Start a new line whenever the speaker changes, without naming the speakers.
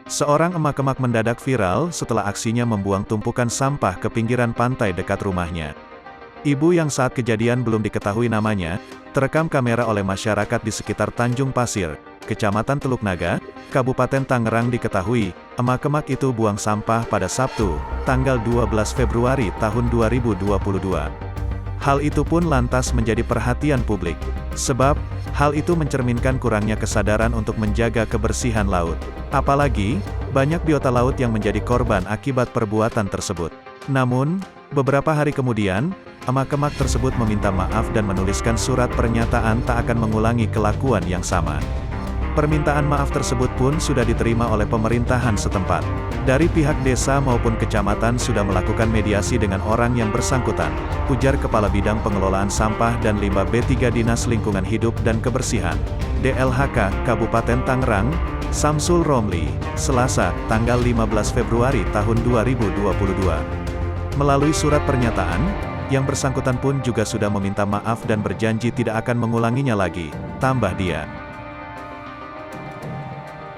Seorang emak-emak mendadak viral setelah aksinya membuang tumpukan sampah ke pinggiran pantai dekat rumahnya. Ibu yang saat kejadian belum diketahui namanya, terekam kamera oleh masyarakat di sekitar Tanjung Pasir, Kecamatan Teluk Naga, Kabupaten Tangerang. Diketahui, emak-emak itu buang sampah pada Sabtu, tanggal 12 Februari tahun 2022. Hal itu pun lantas menjadi perhatian publik. Sebab, hal itu mencerminkan kurangnya kesadaran untuk menjaga kebersihan laut. Apalagi, banyak biota laut yang menjadi korban akibat perbuatan tersebut. Namun, beberapa hari kemudian, emak-emak tersebut meminta maaf dan menuliskan surat pernyataan tak akan mengulangi kelakuan yang sama. Permintaan maaf tersebut pun sudah diterima oleh pemerintahan setempat. Dari pihak desa maupun kecamatan sudah melakukan mediasi dengan orang yang bersangkutan, ujar Kepala Bidang Pengelolaan Sampah dan Limbah B3 Dinas Lingkungan Hidup dan Kebersihan, DLHK, Kabupaten Tangerang, Samsul Romli, Selasa, tanggal 15 Februari tahun 2022. Melalui surat pernyataan, yang bersangkutan pun juga sudah meminta maaf dan berjanji tidak akan mengulanginya lagi, tambah dia.